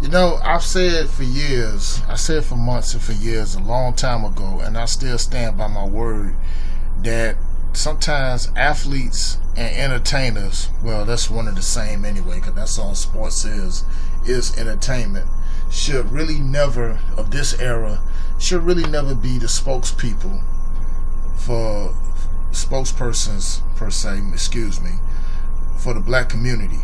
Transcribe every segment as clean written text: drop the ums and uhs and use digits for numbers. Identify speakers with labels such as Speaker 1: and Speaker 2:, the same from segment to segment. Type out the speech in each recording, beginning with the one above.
Speaker 1: I've said for years, I said for months and for years, a long time ago, and I still stand by my word, that sometimes athletes and entertainers, well, that's one of the same anyway, because that's all sports is entertainment, should really never, of this era, should really never be the spokespersons per se, for the black community,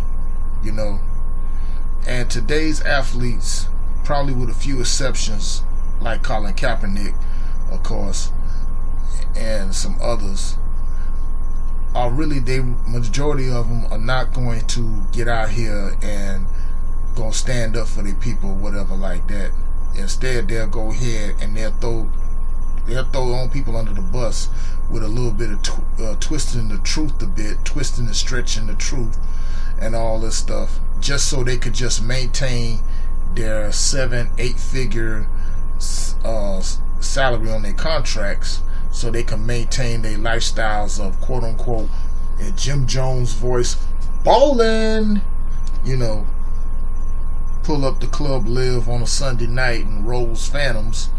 Speaker 1: And today's athletes, probably with a few exceptions, like Colin Kaepernick, of course, and some others, are really, majority of them are not going to get out here and gonna stand up for their people, whatever like that. Instead, they'll go ahead and they'll throw on people under the bus with a little bit of twisting the truth a bit, twisting and stretching the truth and all this stuff, just so they could just maintain their 7-8 figure salary on their contracts, so they can maintain their lifestyles of, quote unquote, in Jim Jones' voice, ballin', pull up the Club Live on a Sunday night and Rolls Phantoms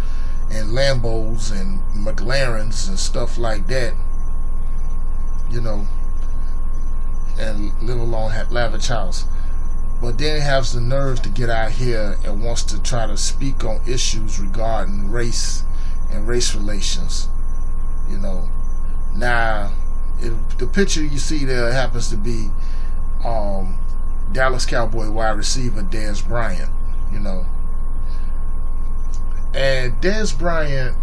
Speaker 1: and Lambos and McLarens and stuff like that, and live a long lavish house. But then has the nerve to get out here and wants to try to speak on issues regarding race and race relations. Now, the picture you see there happens to be Dallas Cowboy wide receiver Dez Bryant, and Dez Bryant,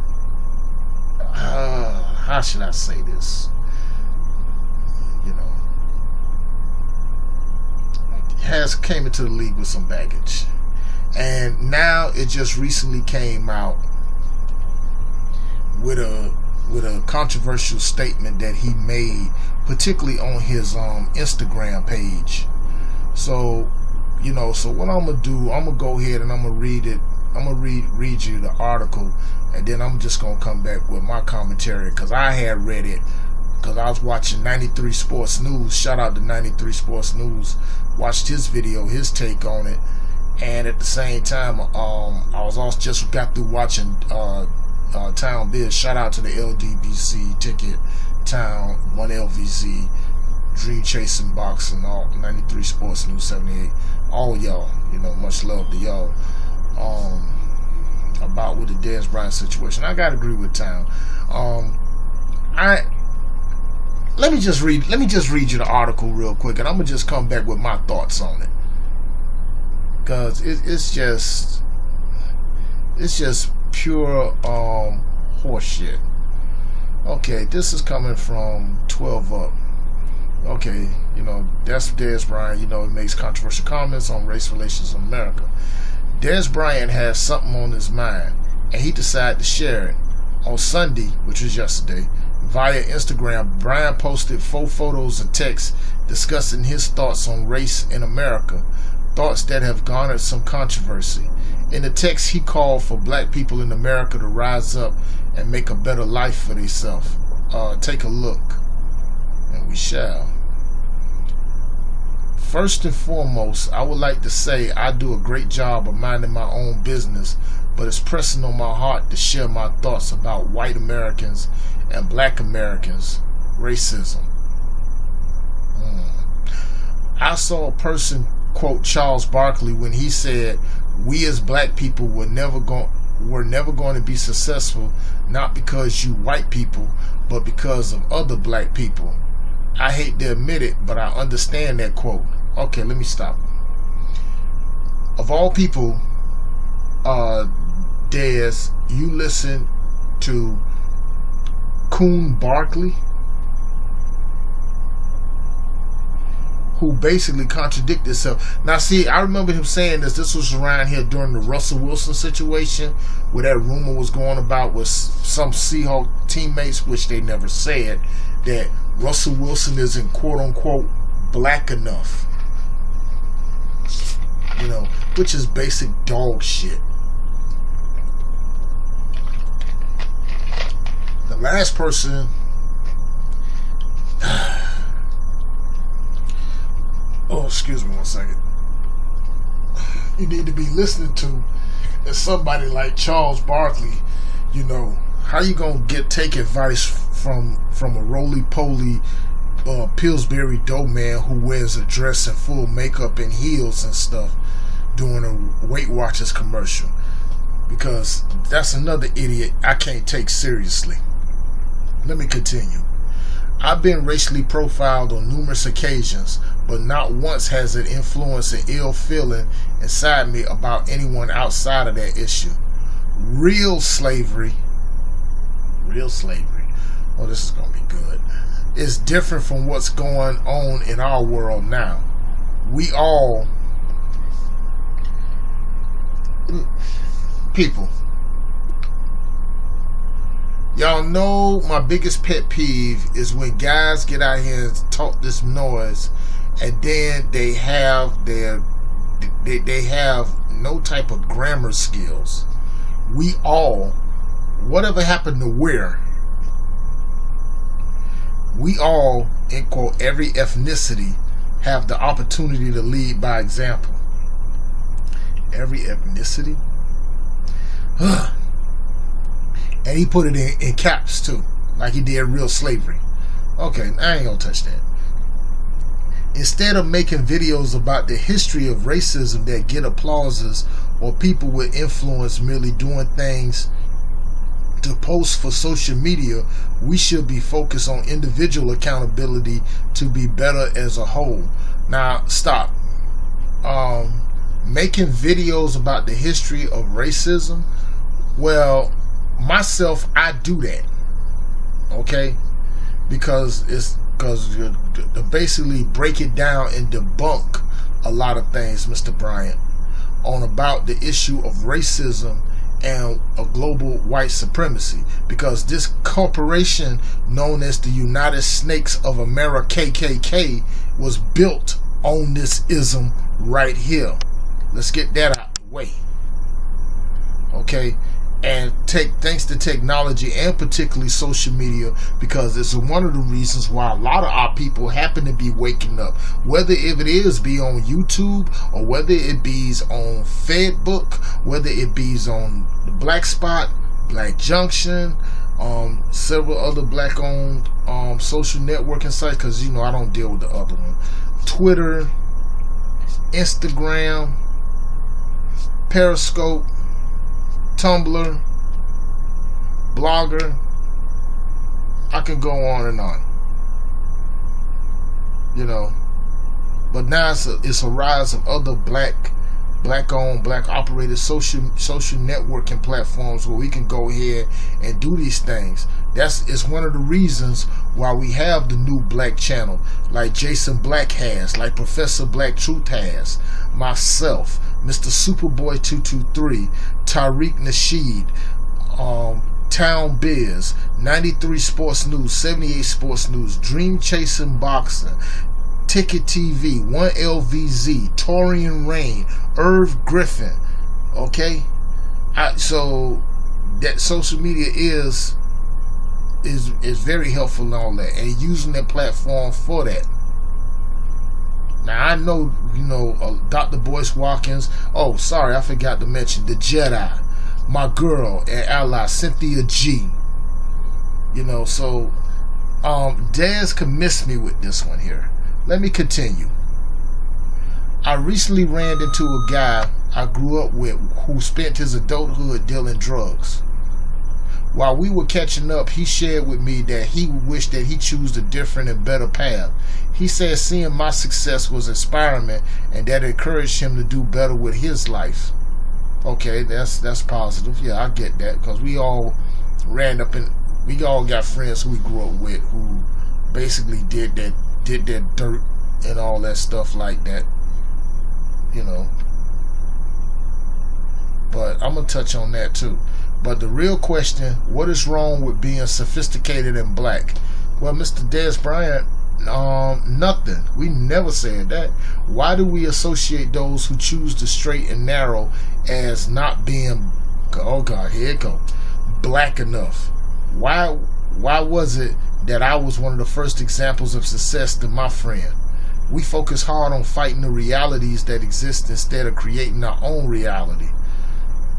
Speaker 1: how should I say this? Came into the league with some baggage, and now it just recently came out with a controversial statement that he made, particularly on his Instagram page. So what I'm gonna do, I'm gonna go ahead and I'm gonna read it. I'm gonna read you the article, and then I'm just gonna come back with my commentary, because I had read it because I was watching 93 Sports News. Shout out to 93 Sports News. Watched his video, his take on it, and at the same time, I was also just got through watching Town Biz. Shout out to the LDBC Ticket, Town 1LVZ, Dream Chasing Boxing, all 93 Sports News 78, all y'all. Much love to y'all. About with the Dez Bryant situation, I gotta agree with Town. Let me just read you the article real quick, and I'm gonna just come back with my thoughts on it, because it's just pure horseshit. Okay, this is coming from 12 Up. Okay, that's Dez Bryant. He makes controversial comments on race relations in America. Dez Bryant has something on his mind, and he decided to share it. On Sunday, which was yesterday, via Instagram, Bryant posted 4 photos and texts discussing his thoughts on race in America, thoughts that have garnered some controversy. In the text, he called for black people in America to rise up and make a better life for themselves. Take a look, and we shall. First and foremost, I would like to say I do a great job of minding my own business, but it's pressing on my heart to share my thoughts about white Americans and black Americans, racism. I saw a person quote Charles Barkley when he said, "We as black people were never going to be successful, not because you white people, but because of other black people." I hate to admit it, but I understand that quote. Okay, let me stop. Of all people, Dez, you listen to Coon Barkley, who basically contradicted himself. Now, see, I remember him saying this. This was around here during the Russell Wilson situation, where that rumor was going about with some Seahawks teammates, which they never said, that Russell Wilson isn't quote-unquote black enough. Which is basic dog shit. The last person... Oh, excuse me one second. you need to be listening to is somebody like Charles Barkley. You know, how you gonna take advice from a roly-poly Pillsbury dough man who wears a dress and full makeup and heels and stuff doing a Weight Watchers commercial? Because that's another idiot I can't take seriously. Let me continue. I've been racially profiled on numerous occasions, but not once has it influenced an ill feeling inside me about anyone outside of that issue. Real slavery, oh, this is going to be good, is different from what's going on in our world now. We all, people, y'all know my biggest pet peeve is when guys get out here and talk this noise, and then they have they have no type of grammar skills. We all, whatever happened to where, we all, in quote, every ethnicity have the opportunity to lead by example. Every ethnicity? And he put it in caps too, like he did real slavery. Okay, I ain't gonna touch that. Instead of making videos about the history of racism that get applauses or people with influence merely doing things to post for social media, we should be focused on individual accountability to be better as a whole. Now, stop. Making videos about the history of racism, well, myself, I do that, okay, because you basically break it down and debunk a lot of things, Mr. Bryant, on about the issue of racism and a global white supremacy, because this corporation known as the United Snakes of America, KKK, was built on this ism right here. Let's get that out of the way, okay? And thanks to technology and particularly social media, because it's one of the reasons why a lot of our people happen to be waking up, whether if it is be on YouTube or whether it be on Facebook, whether it be on the Black Spot, Black Junction, several other black-owned social networking sites, because, you know, I don't deal with the other one, Twitter, Instagram, Periscope, Tumblr, Blogger, I can go on and on, you know. But now it's a rise of other black-owned, black-operated social networking platforms where we can go ahead and do these things. It's one of the reasons why we have the new black channel, like Jason Black has, like Professor Black Truth has, myself, Mr. Superboy 223, Tariq Nasheed, Town Biz, 93 Sports News, 78 Sports News, Dream Chasing Boxing, Ticket TV, 1LVZ, Torian Rain, Irv Griffin. Okay, so that social media is very helpful in all that, and using that platform for that. Now I know, you know, Dr. Boyce Watkins. Oh, sorry, I forgot to mention the Jedi, my girl and ally Cynthia G. You know, so Dez can miss me with this one here. Let me continue. I recently ran into a guy I grew up with who spent his adulthood dealing drugs. While we were catching up, he shared with me that he wished that he chose a different and better path. He said seeing my success was inspiring and that encouraged him to do better with his life. Okay, that's positive. Yeah, I get that, because we all we all got friends who we grew up with who basically did that dirt and all that stuff like that, you know. But I'm gonna touch on that too. But the real question, what is wrong with being sophisticated and black? Well, Mr. Dez Bryant, nothing. We never said that. Why do we associate those who choose the straight and narrow as not being, oh God, here it goes, black enough? Why was it that I was one of the first examples of success to my friend? We focus hard on fighting the realities that exist instead of creating our own reality.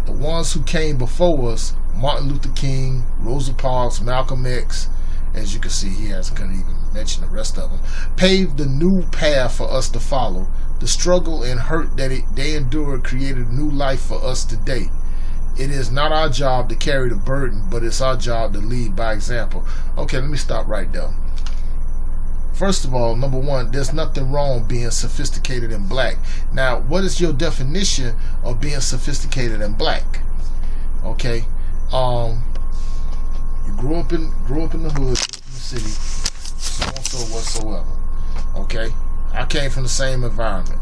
Speaker 1: The ones who came before us, Martin Luther King, Rosa Parks, Malcolm X, as you can see, he couldn't even mention the rest of them, paved the new path for us to follow. The struggle and hurt that they endured created a new life for us today. It is not our job to carry the burden, but it's our job to lead by example. Okay, let me stop right there. First of all, number one, there's nothing wrong being sophisticated and black. Now, what is your definition of being sophisticated and black? Okay, you grew up in the hood, grew up in the city, so and so whatsoever. Okay, I came from the same environment.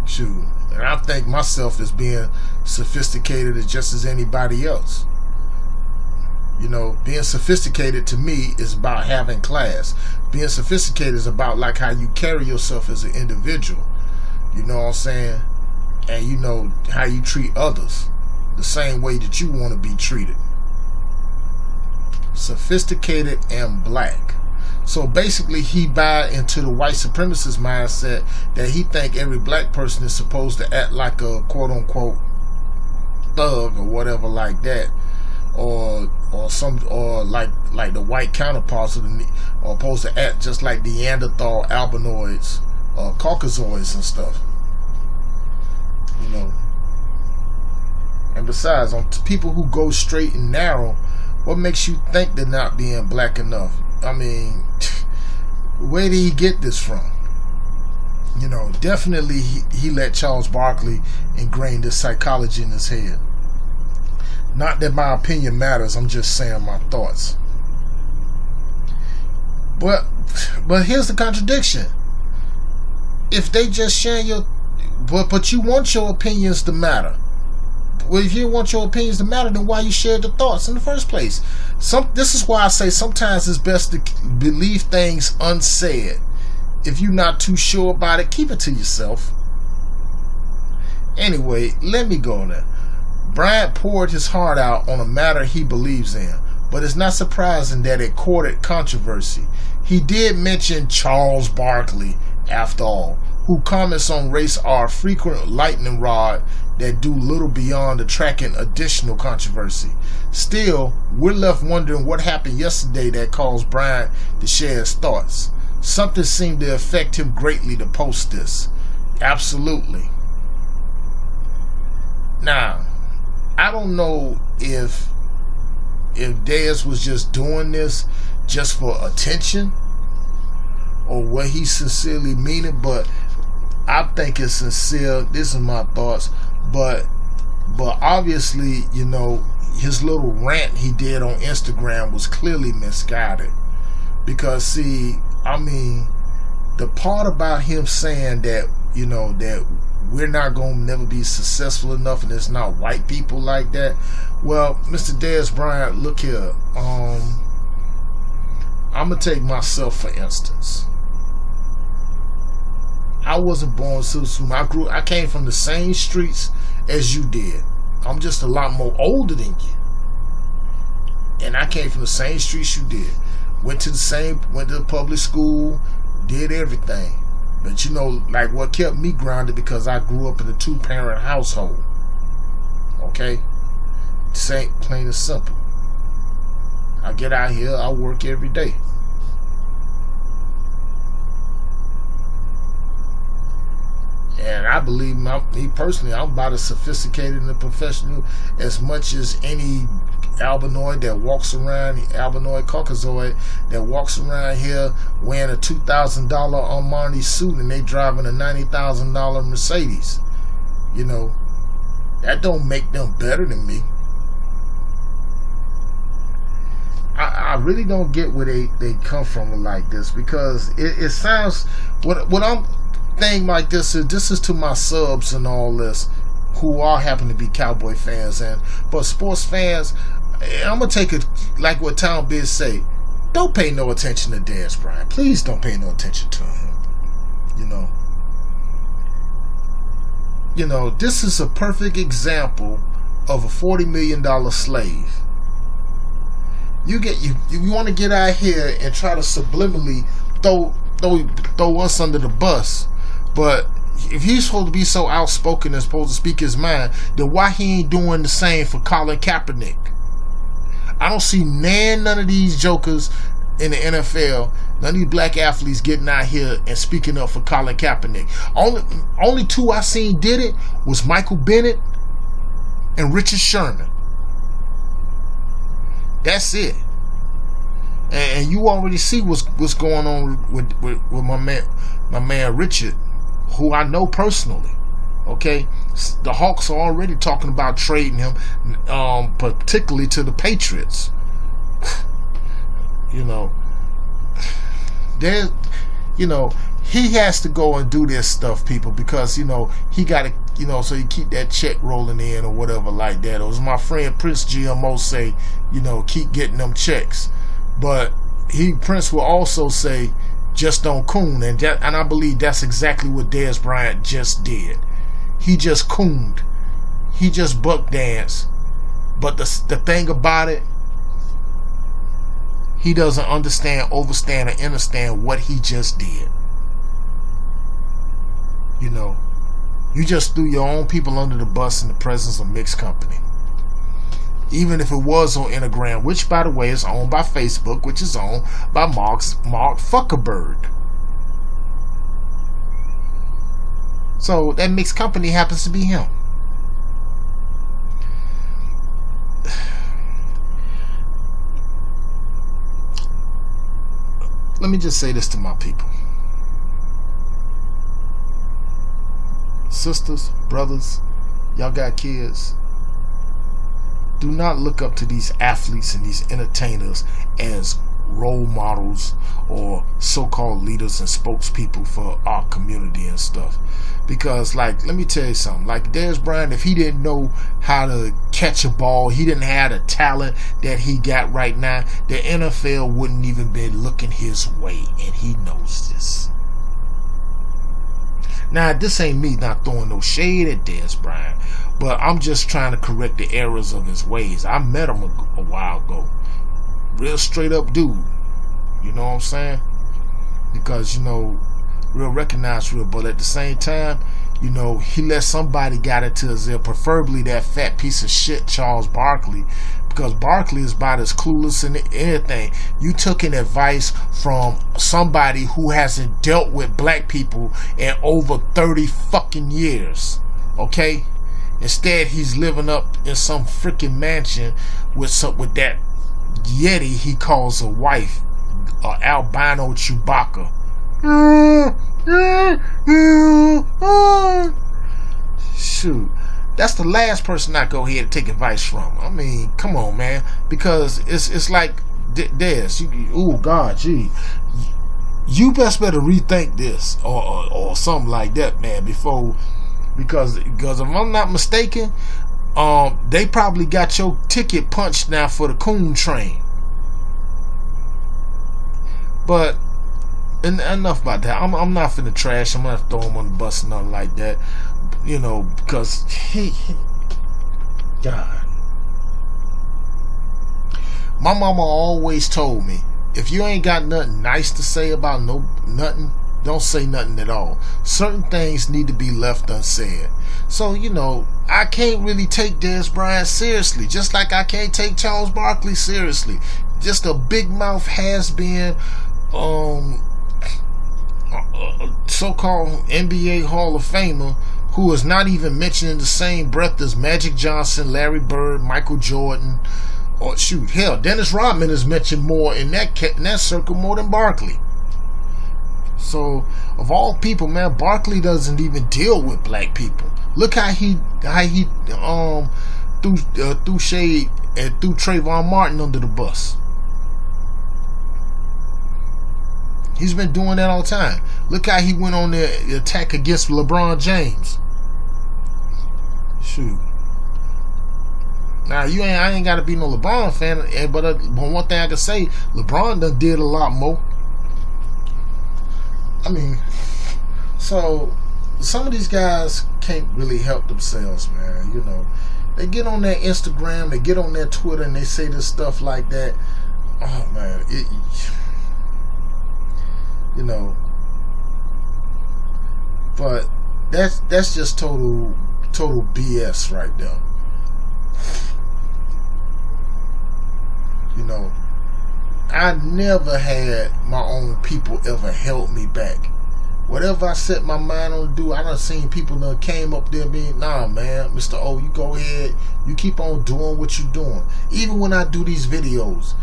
Speaker 1: Shoot, and I think myself as being sophisticated as just as anybody else. You know, being sophisticated to me is about having class. Being sophisticated is about like how you carry yourself as an individual. You know what I'm saying? And you know how you treat others the same way that you want to be treated. Sophisticated and black. So basically he buy into the white supremacist mindset that he think every black person is supposed to act like a quote unquote thug or whatever like that. Or like the white counterparts of the, or supposed to act just like Neanderthal, albinoids, Caucasoids and stuff. You know. And besides, on people who go straight and narrow, what makes you think they're not being black enough? I mean, where did he get this from? You know, definitely he let Charles Barkley ingrain this psychology in his head. Not that my opinion matters, I'm just saying my thoughts. But here's the contradiction. If they just share your, but you want your opinions to matter. Well, if you want your opinions to matter, then why you shared the thoughts in the first place? This is why I say sometimes it's best to believe things unsaid. If you're not too sure about it, keep it to yourself. Anyway, let me go there. Bryant poured his heart out on a matter he believes in, but it's not surprising that it courted controversy. He did mention Charles Barkley, after all, who comments on race are a frequent lightning rod that do little beyond attracting additional controversy. Still, we're left wondering what happened yesterday that caused Bryant to share his thoughts. Something seemed to affect him greatly to post this. Absolutely. Now, I don't know if Dez was just doing this just for attention or what he sincerely mean it, but I think it's sincere. This is my thoughts, but obviously, you know, his little rant he did on Instagram was clearly misguided. Because see, I mean, the part about him saying that, you know, that we're not going to never be successful enough and it's not white people like that. Well, Mr. Dez Bryant, look here. I'm going to take myself for instance. I wasn't born so soon. I came from the same streets as you did. I'm just a lot more older than you. And I came from the same streets you did. Went to the public school, did everything. But you know, like what kept me grounded because I grew up in a 2-parent household. Okay? Same, plain and simple. I get out here, I work every day. And I believe, me personally, I'm about as sophisticated and professional as much as any albinoid that walks around, albinoid Caucasoid that walks around here wearing a $2,000 Armani suit and they driving a $90,000 Mercedes. You know, that don't make them better than me. I really don't get where they come from like this, because it sounds, what I'm thing like this is to my subs and all this who all happen to be Cowboy fans, but sports fans, I'm gonna take it like what Tom Biz say. Don't pay no attention to Dez Bryant. Please don't pay no attention to him. You know, this is a perfect example of a $40 million slave. You want to get out here and try to subliminally throw us under the bus, but if he's supposed to be so outspoken and supposed to speak his mind, then why he ain't doing the same for Colin Kaepernick? I don't see none of these jokers in the NFL, none of these black athletes getting out here and speaking up for Colin Kaepernick. Only two I seen did it was Michael Bennett and Richard Sherman. That's it. And you already see what's going on with my man Richard, who I know personally. Okay, the Hawks are already talking about trading him, particularly to the Patriots. He has to go and do this stuff, people, because he got to, so you keep that check rolling in or whatever like that. Or as my friend Prince GMO say, keep getting them checks. But Prince will also say, just don't coon, and I believe that's exactly what Dez Bryant just did. He just cooned. He just buck danced. But the thing about it, he doesn't understand, overstand, or understand what he just did. You just threw your own people under the bus in the presence of mixed company. Even if it was on Instagram, which, by the way, is owned by Facebook, which is owned by Mark Zuckerberg. So that mixed company happens to be him. Let me just say this to my people. Sisters, brothers, y'all got kids. Do not look up to these athletes and these entertainers as role models or so-called leaders and spokespeople for our community and stuff. Because, let me tell you something. Like Dez Bryant, if he didn't know how to catch a ball, he didn't have the talent that he got right now, the NFL wouldn't even be looking his way, and he knows this. Now, this ain't me not throwing no shade at Dez Bryant, but I'm just trying to correct the errors of his ways. I met him a while ago. Real straight up dude. You know what I'm saying? Because, real recognized real, but at the same time, he let somebody got into his ear, preferably that fat piece of shit, Charles Barkley, because Barkley is about as clueless in anything. You took an advice from somebody who hasn't dealt with black people in over 30 fucking years, okay? Instead, he's living up in some freaking mansion with that Yeti he calls a wife, albino Chewbacca. Shoot, that's the last person I go ahead and take advice from. I mean, come on, man, because it's like Dez. Oh God, gee, you better rethink this or something like that, man. Because if I'm not mistaken, they probably got your ticket punched now for the Coon train. But enough about that. I'm not finna trash. I'm gonna throw him on the bus and nothing like that. Because he God. My mama always told me, if you ain't got nothing nice to say about nothing, don't say nothing at all. Certain things need to be left unsaid. So, I can't really take Dez Bryant seriously, just like I can't take Charles Barkley seriously. Just a big mouth has-been so-called NBA Hall of Famer who is not even mentioned in the same breath as Magic Johnson, Larry Bird, Michael Jordan, or shoot, hell, Dennis Rodman is mentioned more in that circle more than Barkley. So, of all people, man, Barkley doesn't even deal with black people. Look how he threw shade and threw Trayvon Martin under the bus. He's been doing that all the time. Look how he went on the attack against LeBron James. Shoot. Now, I ain't got to be no LeBron fan, but one thing I can say, LeBron done did a lot more. I mean, so some of these guys can't really help themselves, man. They get on their Instagram, they get on their Twitter, and they say this stuff like that. oh man, you know, but that's just total BS right there. You know, I never had my own people ever held me back. Whatever I set my mind on to do, I done seen people that came up there being, nah man, Mr. O, you go ahead, you keep on doing what you're doing. Even when I do these videos,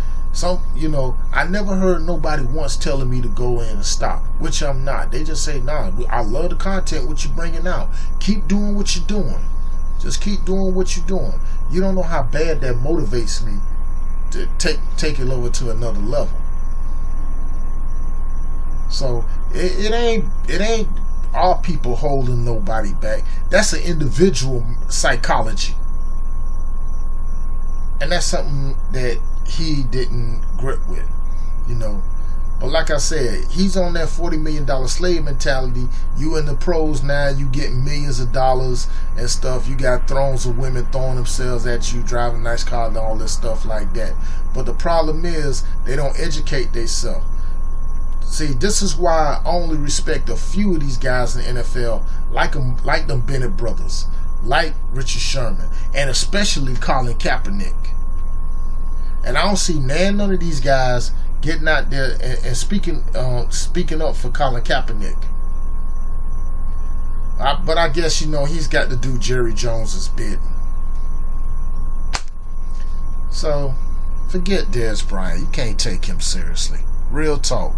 Speaker 1: I never heard nobody once telling me to go in and stop, which I'm not. They just say, nah, I love the content, what you're bringing out. Keep doing what you're doing. Just keep doing what you're doing. You don't know how bad that motivates me to take it over to another level. So it ain't all people holding nobody back. That's an individual psychology, and that's something that he didn't grip with, you know. But like I said, he's on that $40 million slave mentality. You in the pros now, you getting millions of dollars and stuff. You got thrones of women throwing themselves at you, driving nice cars and all this stuff like that. But the problem is they don't educate themselves. See, this is why I only respect a few of these guys in the NFL, like them Bennett brothers, like Richard Sherman, and especially Colin Kaepernick. And I don't see none of these guys getting out there and speaking up for Colin Kaepernick. But I guess, he's got to do Jerry Jones's bidding. So, forget Dez Bryant. You can't take him seriously. Real talk.